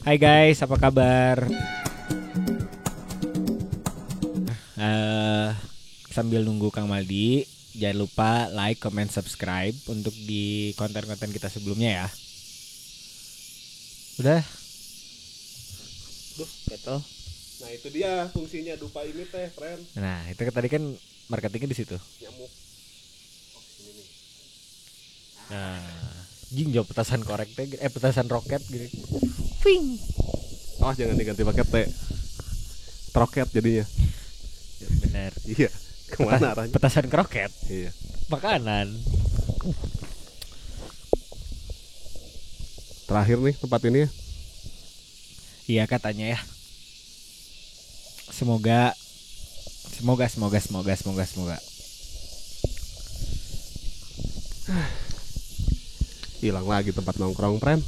Hai guys, apa kabar? Sambil nunggu Kang Maldi, jangan lupa like, comment, subscribe untuk di konten-konten kita sebelumnya ya. Udah? Duh, betul. Nah itu dia fungsinya dupa ini teh, friend. Nah itu tadi kan marketingnya di situ. Nyamuk. Oh ini nih. Nah, jing jawab petasan korek teh, petasan roket gitu. Ping. Oh jangan diganti pakai teh. Troket jadinya. Ya, benar. Iya. Kemana arahnya? Petasan kroket. Iya. Makanan. Terakhir nih tempat ini ya. Iya katanya ya. Semoga. Hilang lagi tempat nongkrong, friend.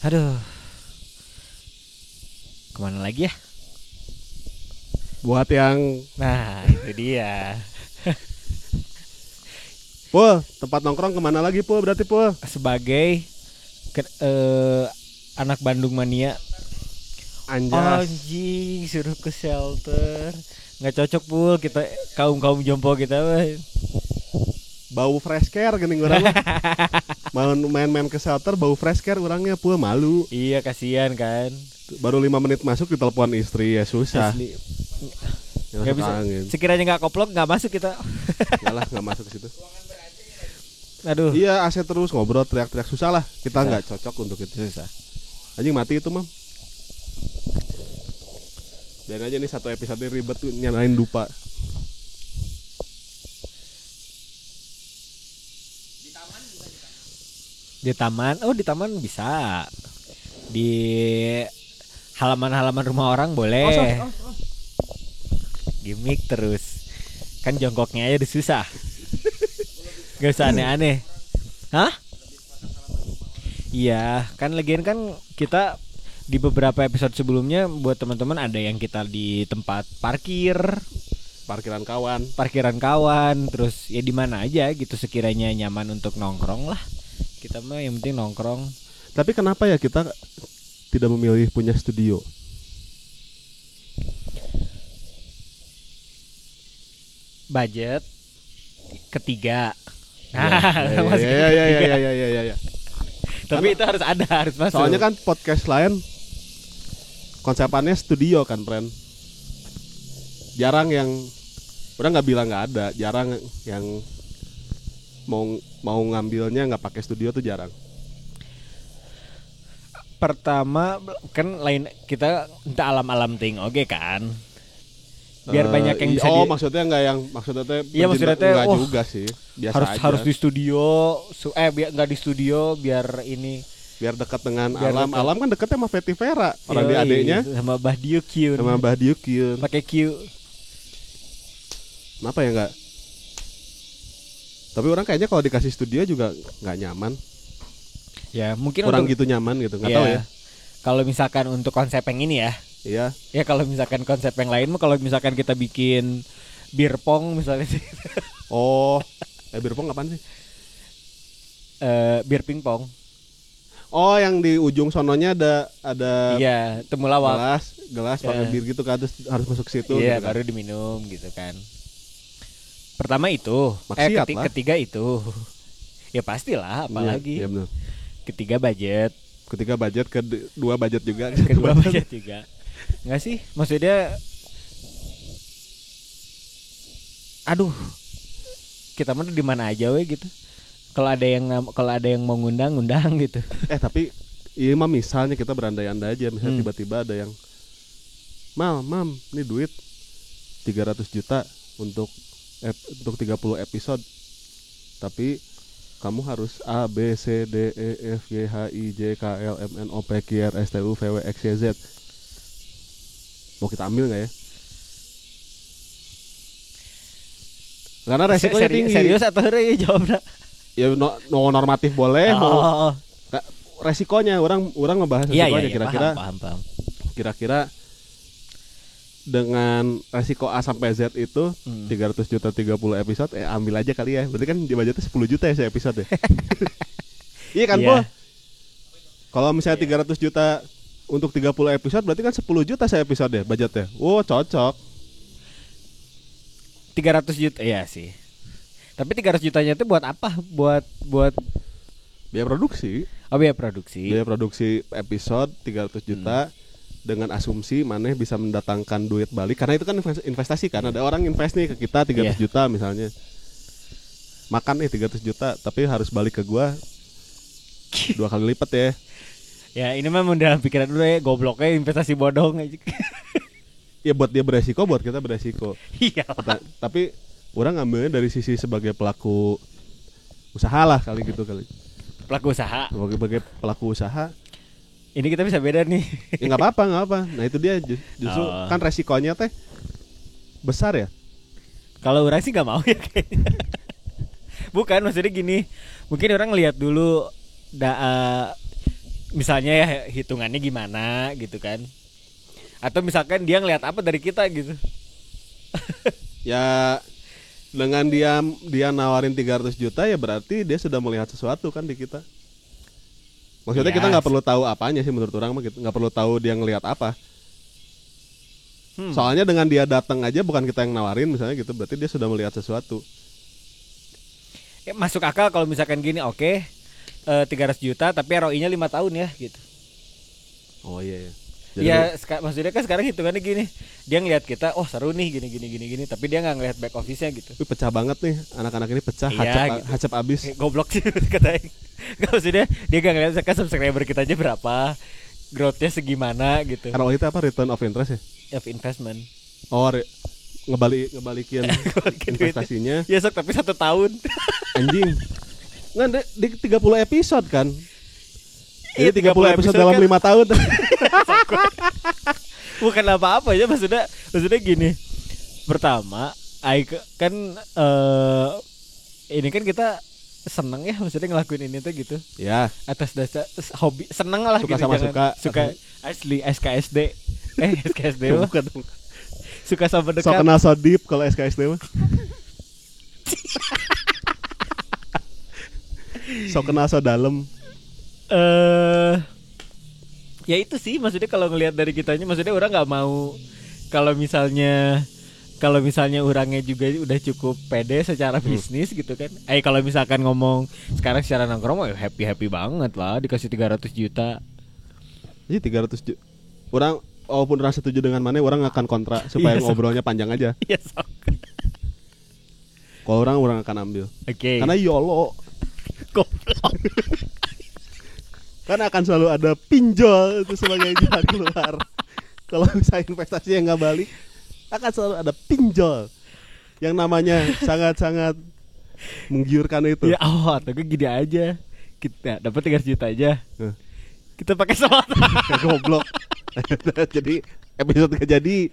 Aduh. Kemana lagi ya? Buat yang Nah itu dia. Pul, tempat nongkrong kemana lagi Pul? Berarti Pul Sebagai anak Bandung mania. Anjas. Anjing suruh ke shelter. Nggak cocok Pul, kita kaum jompo kita weh. Bau fresh care gini orang. Mau main-main ke shelter bau fresh care orangnya Pul, malu. Iya kasihan kan. Baru 5 menit masuk ditelepon istri ya susah. Asli. Ya, Nggak bisa. angin. Sekiranya nggak koplok nggak masuk kita. Nggak masuk ke situ. Aduh. Iya AC terus ngobrol teriak-teriak susah lah. Kita Susah. nggak cocok untuk itu. Susah. Anjing mati itu mam. Biarin aja nih satu episode ribet tuh nyalain dupa. Di taman, oh di taman bisa. Di halaman-halaman rumah orang boleh. Gimik terus. Kan jongkoknya aja udah susah. Gak usah aneh-aneh. Hah? Iya, kan lagian kan kita di beberapa episode sebelumnya buat teman-teman ada yang kita di tempat Parkiran kawan. terus ya di mana aja gitu sekiranya nyaman untuk nongkrong lah. Kita mah yang penting nongkrong. Tapi kenapa ya kita tidak memilih punya studio? Budget ketiga. Ya. Tapi itu harus masuk. Soalnya kan podcast lain konsepannya studio kan, friend. Jarang yang udah nggak bilang nggak ada, jarang yang mau ngambilnya nggak pakai studio tuh jarang. Pertama kan lain kita entah alam-alam ting oke kan. Biar banyak yang bisa maksudnya nggak yang maksudnya teh iya maksudnya teh nggak juga sih biasa harus aja. di studio biar nggak di studio biar ini biar dekat dengan biar alam dekat. Alam kan dekatnya sama Fetty Vera orang Yoi, dia adeknya sama Mbah Diukyun sama Mbah Diukyun pakai Q. kenapa ya nggak tapi orang kayaknya kalau dikasih studio juga nggak nyaman Ya mungkin kurang untuk, gitu nyaman gitu nggak ya, tahu ya kalau misalkan untuk konsep yang ini ya iya ya kalau misalkan konsep yang lain mah kalau misalkan kita bikin beer pong misalnya sih. Bir pong apaan sih? Beer pingpong. Oh, yang di ujung sononya ada Iya, temulawak. Gelas pakai bir gitu kan harus masuk ke situ Iya, gitu kan. baru diminum gitu kan. Pertama itu, Maksiat lah. ketiga itu. Ya pastilah, apalagi. Iya, benar. Ketiga budget, kedua budget juga. kedua budget juga. Enggak sih, maksudnya aduh. Kita mah di mana aja we gitu. Kalau ada yang mau ngundang gitu. Tapi iya mah misalnya kita berandai-andai aja misalnya tiba-tiba ada yang Mam, ini duit 300 juta untuk 30 episode. Tapi kamu harus A B C D E F G H I J K L M N O P Q R S T U V W X Y Z. Mau kita ambil enggak ya? Karena resikonya tinggi. Serius atau ya jawabnya? Ya normatif boleh, mau resikonya orang ngebahas resikonya kira-kira. Paham. Kira-kira dengan resiko A sampai Z itu 300 juta 30 episode ambil aja kali ya. Berarti kan di budgetnya 10 juta ya se episode ya. Iya kan, Po? Kalau misalnya 300 juta untuk 30 episode berarti kan 10 juta saya episode ya budgetnya. Wow, cocok. 300 juta ya sih. Tapi 300 jutanya itu buat apa? Buat Biaya produksi. oh biaya produksi. Biaya produksi episode 300 juta dengan asumsi maneh bisa mendatangkan duit balik karena itu kan investasi kan. Ada orang invest nih ke kita 300 juta misalnya. Makan 300 juta tapi harus balik ke gua 2 kali lipat ya. Ya ini mah dalam pikiran dulu ya, gobloknya investasi bodong aja. Ya buat dia beresiko, buat kita beresiko. Iya. Tapi orang ngambilnya dari sisi sebagai pelaku usaha lah kali gitu kali. Pelaku usaha. Sebagai pelaku usaha. Ini kita bisa beda nih. Ya nggak apa-apa. Nah itu dia justru kan resikonya teh besar ya. Kalau orang sih nggak mau ya kayaknya. Bukan, maksudnya gini. Mungkin orang lihat dulu misalnya ya hitungannya gimana gitu kan. Atau misalkan dia ngelihat apa dari kita gitu. Ya dengan dia nawarin 300 juta ya berarti dia sudah melihat sesuatu kan di kita. Maksudnya kita nggak perlu tahu apanya sih menurut orang mah gitu. Nggak perlu tahu dia ngelihat apa. Soalnya dengan dia datang aja bukan kita yang nawarin misalnya gitu, berarti dia sudah melihat sesuatu. Ya, masuk akal kalau misalkan gini, oke, 300 juta tapi ROI-nya 5 tahun ya gitu. Oh iya. Ya maksudnya kan sekarang hitungannya gini, dia ngelihat kita, oh seru nih gini, tapi dia nggak ngelihat back office-nya gitu. Wih, pecah banget nih anak-anak ini pecah, Iya, hacep abis. Goblok sih katanya. Nggak, maksudnya dia nggak ngelihat kan subscriber kita aja berapa, growth-nya segimana gitu. ROI itu apa? Return of interest ya? Of investment. Oh, ngebalikin investasinya. Ya sok tapi 1 tahun. Anjing. Nggak di 30 episode kan. Jadi 30 episode dalam kan 5 tahun. Bukan apa-apa ya, maksudnya gini. Pertama, kan ini kan kita seneng ya, maksudnya ngelakuin ini tuh gitu. Ya. Atas dasar hobi, seneng lah suka gitu. Sama suka asli SKSD. SKSD mah. Bukan dong. Suka sama dekat. So kenal so deep kalau SKSD mah. So kenal so dalam. Ya itu sih maksudnya kalau ngelihat dari kitanya, maksudnya orang nggak mau kalau misalnya orangnya juga udah cukup pede secara bisnis gitu kan. Kalau misalkan ngomong sekarang secara nongkrong happy banget lah dikasih 300 juta. Jadi 300 juta. Orang walaupun orang setuju dengan mana, orang akan kontra supaya ngobrolnya panjang aja. Iya sok. Kalau orang akan ambil. Oke. Karena YOLO. Goblok. Kan akan selalu ada pinjol itu sebagai jalan keluar. Kalau misalnya investasi yang nggak balik, akan selalu ada pinjol yang namanya sangat-sangat menggiurkan itu. Ya atau gini aja, kita dapat 300 juta aja, kita pakai slot. Goblok. Jadi episode gak jadi,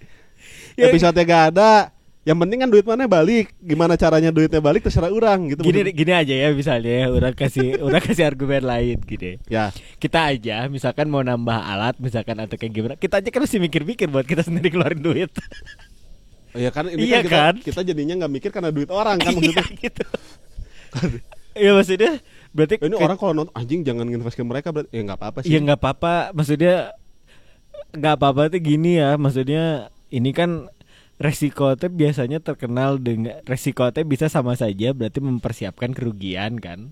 episode gak ada. Yang penting kan duit mana balik. Gimana caranya duitnya balik terserah orang gitu. Gini aja ya, misalnya orang kasih argumen lain gini. Ya. Kita aja misalkan mau nambah alat misalkan atau kayak gimana, kita aja kan mesti mikir-mikir buat kita sendiri keluarin duit. Oh ya kan ini iya kan kita jadinya nggak mikir karena duit orang kan maksudnya. Gitu. Iya maksudnya berarti ini orang kalau nonton anjing jangan invest ke mereka berarti ya nggak apa-apa sih. Ya nggak apa-apa, maksudnya nggak apa-apa tuh gini ya, maksudnya ini kan resiko teh biasanya terkenal dengan resiko teh bisa sama saja berarti mempersiapkan kerugian kan.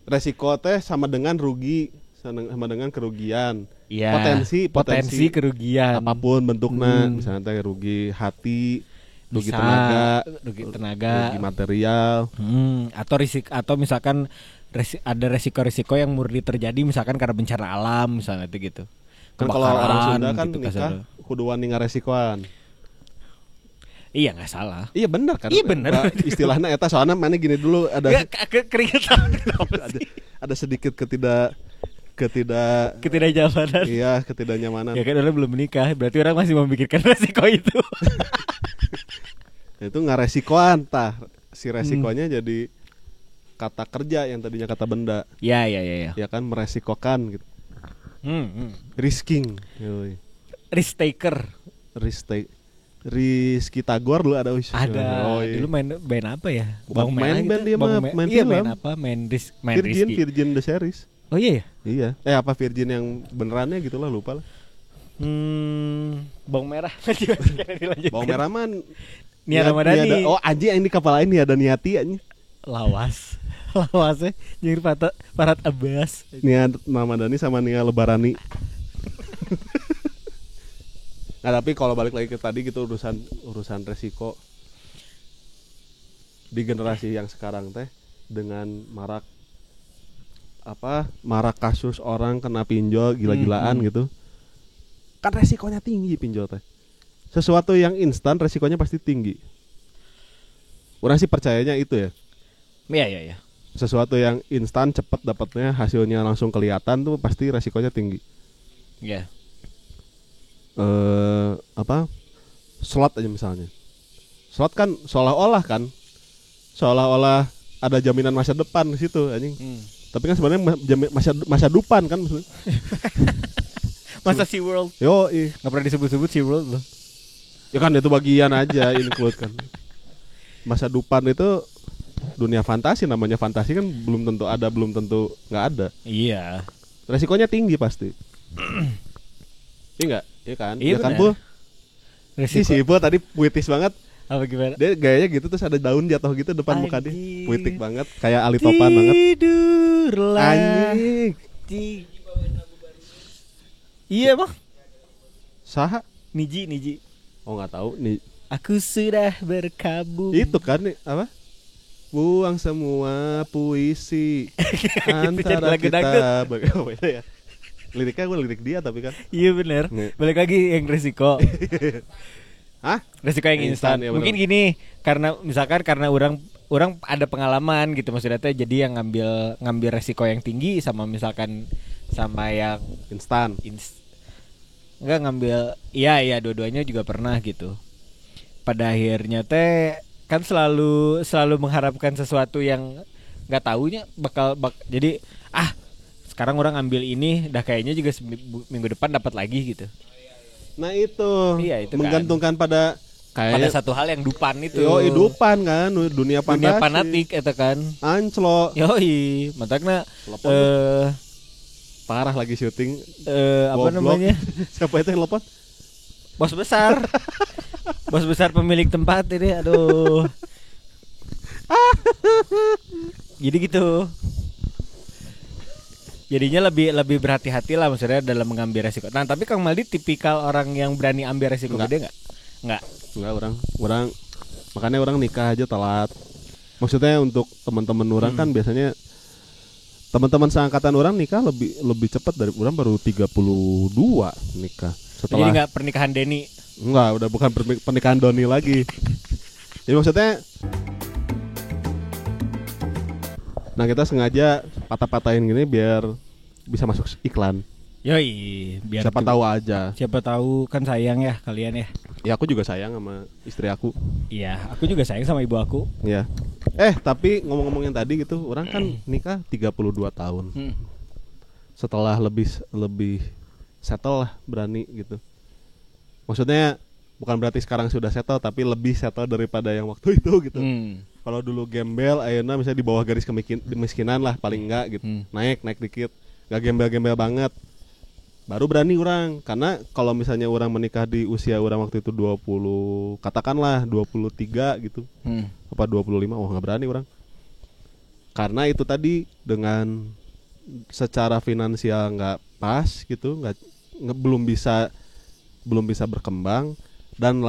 Resiko teh sama dengan rugi, sama dengan kerugian. Ya, potensi kerugian apapun bentuknya, misalnya teh rugi hati, rugi tenaga, rugi material, atau misalkan ada resiko-resiko yang murni terjadi misalkan karena bencana alam misalnya itu gitu. Kan kalau orang Sunda kan gitu, nikah kuduan ninga resikoan. Iya nggak salah. Iya benar kan. Iya benar. Istilahnya eta soalnya mana gini dulu ada keringetan. ada sedikit ketidaknyamanan. Iya, ketidaknyamanan. Ya kan orang belum menikah, berarti orang masih memikirkan resiko itu. Itu ngaresikoan tah. Si resikonya jadi kata kerja yang tadinya kata benda. Ya. Ya kan meresikokan gitu. Risking. Risk taker. Rizky Tagor dulu ada. Ada. Dulu main band apa ya? Main band dia mah main iya, film. main apa? Main Virgin The Series. Oh iya ya? Iya. Apa virgin yang benerannya gitu lah, lupa lah. Bawang merah. Bawang merah man. Nia Ramadhani. Oh anjing yang di kapal lain nih ada Niati anjing. Lawas. Lawasnya jeung Farhat Abbas. Nia Ramadhani sama Nia Lebarani. Nah tapi kalau balik lagi ke tadi gitu urusan resiko di generasi yang sekarang teh dengan marak kasus orang kena pinjol gila-gilaan gitu, kan resikonya tinggi pinjol teh. Sesuatu yang instan resikonya pasti tinggi. Orang sih percayanya itu ya. Iya. Sesuatu yang instan cepet dapatnya hasilnya langsung kelihatan tuh pasti resikonya tinggi. Iya. Slot aja misalnya. Slot kan seolah-olah ada jaminan masa depan di situ anjing. Tapi kan sebenarnya masa depan kan maksudnya. Masa SeaWorld. Yo, enggak pernah disebut-sebut SeaWorld loh. Ya kan itu bagian aja include kan. Masa depan itu dunia fantasi, namanya fantasi kan belum tentu ada, belum tentu enggak ada. Iya. Resikonya tinggi pasti. Iya enggak? Iya kan? Iya kan, Bu? Resiko. Si Bu tadi puitis banget. Apa gimana? Dia gayanya gitu terus ada daun jatuh gitu depan muka dia. Puitik banget, kayak Ali Topan banget. Tidurlah. Anjing. Iya, Bang. Saha? Niji. Oh, enggak tahu nih. Aku sudah berkabung. Itu kan nih apa? Buang semua puisi antara kita. Beda ya. Liriknya gue lirik dia tapi kan. Iya benar. Balik lagi yang resiko. Hah? Resiko yang instan. Ya, mungkin gini, karena orang ada pengalaman gitu maksudnya teh, jadi yang ngambil resiko yang tinggi sama misalkan sama yang instan. Enggak ngambil. Iya dua-duanya juga pernah gitu. Pada akhirnya teh kan selalu mengharapkan sesuatu yang enggak tahunya bakal jadi sekarang orang ambil ini dah kayaknya juga minggu depan dapat lagi gitu. Nah itu, itu menggantungkan kan. pada satu hal yang dupan itu. Dupan kan, dunia fantasi. Dunia fanatik eta kan. Anclo. Yoi, matakna parah lagi syuting. Apa namanya? Siapa itu yang telepon? Bos besar. Bos besar pemilik tempat ini, aduh. Jadi gitu. Jadinya lebih berhati-hati lah maksudnya dalam mengambil resiko. Nah tapi Kang Maldi tipikal orang yang berani ambil resiko gede nggak? Nggak orang makanya orang nikah aja telat. Maksudnya untuk teman-teman orang kan biasanya teman-teman seangkatan orang nikah lebih cepat dari orang baru 32 nikah. Jadi nggak pernikahan Denny? Enggak, udah bukan pernikahan Doni lagi. Jadi maksudnya nah kita sengaja patah-patahin gini biar bisa masuk iklan. Yoi, biar siapa tahu aja. Siapa tahu kan sayang ya kalian ya. Ya aku juga sayang sama istri aku. Iya, aku juga sayang sama ibu aku. Iya. Tapi ngomong-ngomong yang tadi gitu, orang kan nikah 32 tahun. Setelah lebih settle lah, berani gitu. Maksudnya bukan berarti sekarang sudah settle, tapi lebih settle daripada yang waktu itu gitu. Kalau dulu gembel, ayeuna misalnya di bawah garis kemiskinan lah paling enggak gitu. Naik dikit. Gak gembel-gembel banget. Baru berani orang. Karena kalau misalnya orang menikah di usia orang waktu itu 20, katakanlah 23 gitu. Apa 25, gak berani orang. Karena itu tadi dengan secara finansial gak pas gitu, belum bisa berkembang. Dan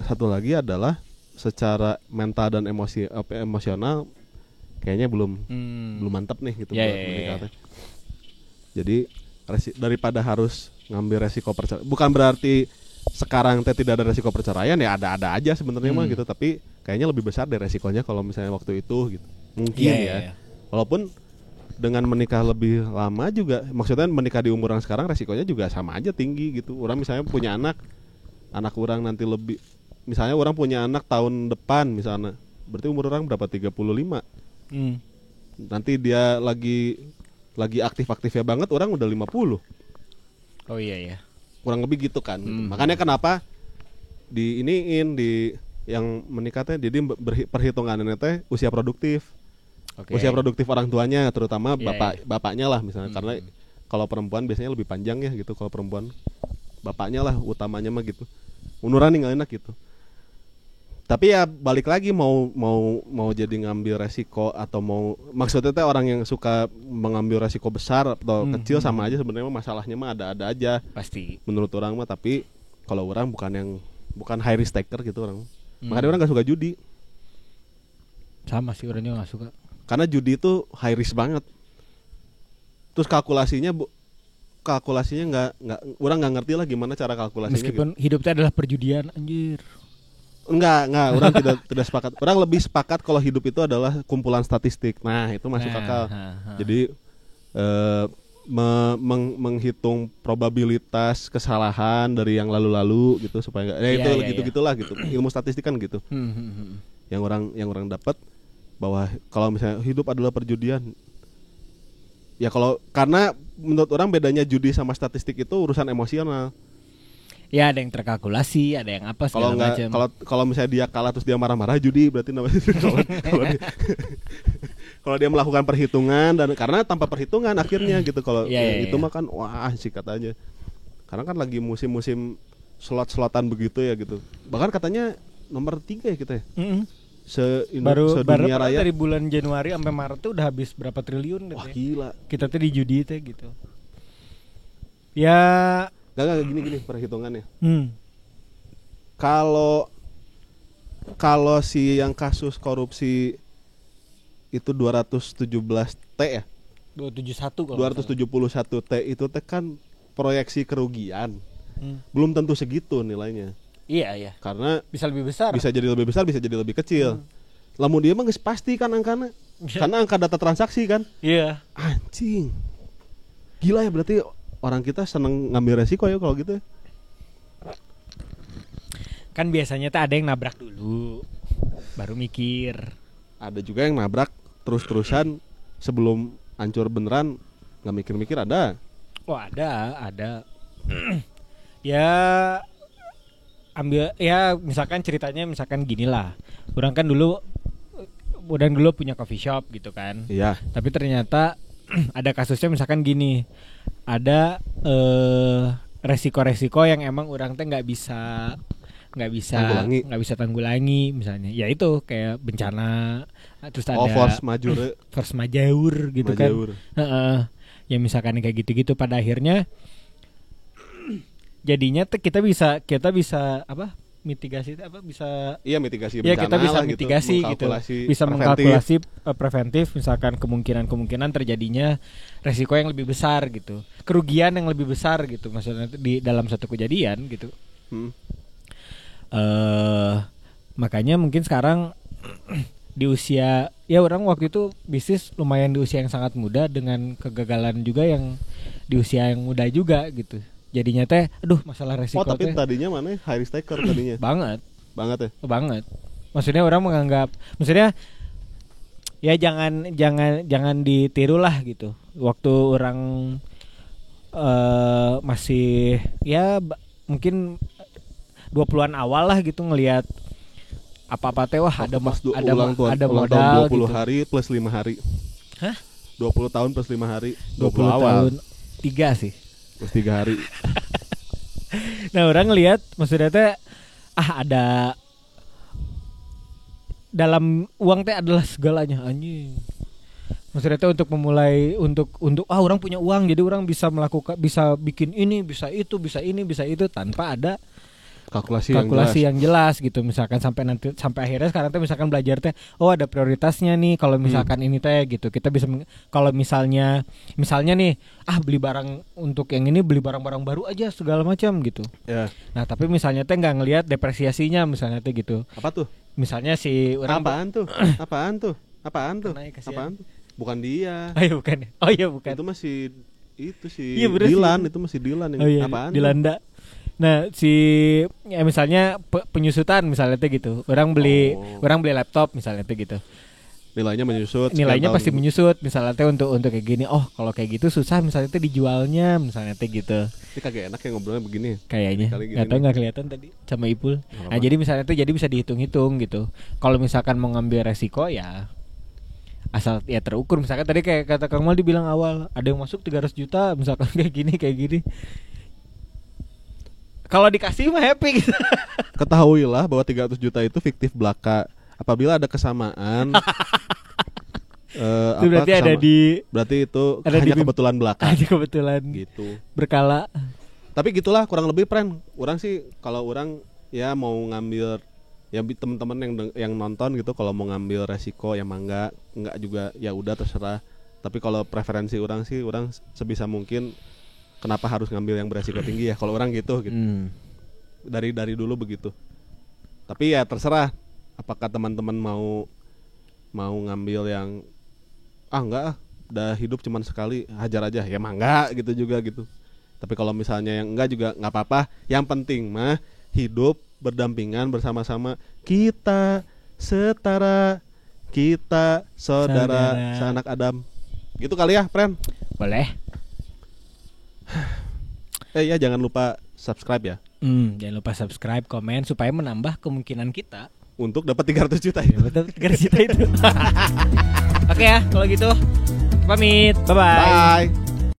satu lagi adalah secara mental dan emosional kayaknya belum mantap nih gitu buat menikah. Jadi daripada harus ngambil resiko perceraian, bukan berarti sekarang tidak ada resiko perceraian ya, ada aja sebenarnya mah gitu, tapi kayaknya lebih besar deh resikonya kalau misalnya waktu itu gitu. Mungkin walaupun dengan menikah lebih lama juga, maksudnya menikah di umur yang sekarang resikonya juga sama aja tinggi gitu. Orang misalnya punya anak orang nanti lebih, misalnya orang punya anak tahun depan misalnya, berarti umur orang berapa, 35. Nanti dia lagi aktif-aktifnya banget, orang udah 50. Oh iya. Kurang lebih gitu kan. Makanya kenapa di yang menikah teh jadi perhitungannya teh usia produktif. Oke. Usia produktif orang tuanya, terutama Iya, bapaknya lah misalnya, karena kalau perempuan biasanya lebih panjang ya gitu. Kalau perempuan bapaknya lah utamanya mah gitu. Umuran nggak enak gitu. Tapi ya balik lagi mau jadi ngambil resiko atau mau, maksudnya teh orang yang suka mengambil resiko besar atau kecil sama aja sebenarnya. Masalahnya mah ada aja Pasti. menurut orang mah. Tapi kalau orang bukan high risk taker gitu orang. Makanya orang nggak suka judi. Sama sih orangnya nggak suka. Karena judi itu high risk banget. Terus kalkulasinya nggak orang nggak ngerti lah gimana cara kalkulasinya. Meskipun gitu. hidupnya adalah perjudian, anjir. Enggak, orang tidak sepakat. Orang lebih sepakat kalau hidup itu adalah kumpulan statistik. Nah, itu masuk akal. Jadi menghitung probabilitas kesalahan dari yang lalu-lalu gitu supaya gitulah gitu. Ilmu statistik kan gitu. Yang orang dapat bahwa kalau misalnya hidup adalah perjudian. Ya karena menurut orang bedanya judi sama statistik itu urusan emosional. Ya ada yang terkalkulasi, ada yang apa segala macam. Kalau misalnya dia kalah terus dia marah-marah, judi berarti namanya. Kalau dia melakukan perhitungan, dan karena tanpa perhitungan akhirnya gitu. Kalau itu mah kan wah sikat aja. Karena kan lagi musim-musim slot-slotan begitu ya gitu. Bahkan katanya nomor 3 ya kita ya. Baru raya dari bulan Januari sampai Maret tuh udah habis berapa triliun. Wah gila. Kita tuh di judi teh gitu. Ya Gak gini perhitungannya. Kalau si yang kasus korupsi itu 217T ya? 271 T itu teh kan proyeksi kerugian. Belum tentu segitu nilainya. Iya. Karena bisa lebih besar. Bisa jadi lebih besar, bisa jadi lebih kecil. Lamun dia mah geus pasti kan angkana. Karena angka data transaksi kan. Iya. Anjing. Gila ya, berarti orang kita seneng ngambil resiko ya kalau gitu. Kan biasanya tuh ada yang nabrak dulu, baru mikir. Ada juga yang nabrak terus-terusan sebelum hancur beneran, nggak mikir-mikir ada. Oh ada. Ya ambil ya misalkan ceritanya gini lah. Orang dulu punya coffee shop gitu kan. Iya. Tapi ternyata ada kasusnya misalkan gini. Ada resiko-resiko yang emang orang teh nggak bisa tanggulangi misalnya. Ya itu kayak bencana, terus ada force majeure gitu kan. Ya misalkan kayak gitu-gitu pada akhirnya jadinya kita bisa mitigasi mitigasi bencana. Ya kita bisa mitigasi gitu. Bisa mengkalkulasi preventif misalkan kemungkinan terjadinya resiko yang lebih besar gitu. Kerugian yang lebih besar gitu maksudnya di dalam satu kejadian gitu. Makanya mungkin sekarang di usia ya orang waktu itu bisnis lumayan di usia yang sangat muda dengan kegagalan juga yang di usia yang muda juga gitu. Jadinya teh masalah resiko tapi tadinya mana high risk taker tadinya. Banget ya? Banget. Maksudnya orang ya jangan ditiru lah gitu. Waktu orang masih ya mungkin 20-an awal lah gitu ngelihat apa-apa teh ada modal 20 gitu. hari plus 5 hari. Hah? 20 tahun plus 5 hari. 20 tahun 3 sih. Plus 3 hari. Nah orang ngelihat maksudnya teh ada dalam uang teh adalah segalanya anjing. Maksudnya teh untuk memulai untuk orang punya uang jadi orang bisa bikin ini, bisa itu, bisa ini, bisa itu tanpa ada kalkulasi yang jelas gitu. Misalkan sampai akhirnya sekarang teh misalkan belajar teh ada prioritasnya nih kalau misalkan ini teh gitu. Kita bisa kalau misalnya nih beli barang untuk yang ini, beli barang-barang baru aja segala macam gitu. Yeah. Nah, tapi misalnya teh enggak ngelihat depresiasinya misalnya teh gitu. Apa tuh? Misalnya si orang Apaan tuh? Bukan dia. Bukan. Oh iya bukan. Itu masih Dilan, itu masih Dilan yang apaan? Dilanda. Nah, misalnya penyusutan misalnya teh gitu. Orang beli laptop misalnya teh gitu. Nilainya menyusut. Nilainya pasti menyusut misalnya teh untuk kayak gini. Oh, kalau kayak gitu susah misalnya teh dijualnya misalnya teh gitu. Ini kagak enak ya ngobrolnya begini. Kayaknya. Enggak tahu enggak kelihatan tadi sama Ipul. Nah, jadi misalnya tuh bisa dihitung-hitung gitu. Kalau misalkan mau ngambil resiko ya asal ya terukur. Misalkan tadi kayak kata Kang Mal dibilang awal, ada yang masuk 300 juta misalkan kayak gini. Kalau dikasih mah happy gitu. Ketahuilah bahwa 300 juta itu fiktif belaka. Apabila ada kesamaan Itu berarti ada di berarti itu ada hanya di kebetulan belaka ada kebetulan gitu. berkala. Tapi gitulah kurang lebih friend. Orang sih kalau orang ya mau ngambil ya teman-teman yang nonton gitu, kalau mau ngambil resiko ya mangga, enggak juga ya udah terserah. Tapi kalau preferensi orang sih, orang sebisa mungkin kenapa harus ngambil yang beresiko tinggi ya, kalau orang gitu. Dari dulu begitu. Tapi ya terserah apakah teman-teman mau ngambil yang enggak udah hidup cuman sekali, hajar aja ya mangga gitu juga gitu. Tapi kalau misalnya yang enggak juga nggak apa-apa. Yang penting mah hidup berdampingan bersama-sama, kita setara, kita saudara seanak Adam. Gitu kali ya, friend. Boleh. Ya jangan lupa subscribe ya. Jangan lupa subscribe, komen supaya menambah kemungkinan kita untuk dapat 300 juta itu. Dapat 300 juta itu. Oke ya, kalau gitu pamit. Bye.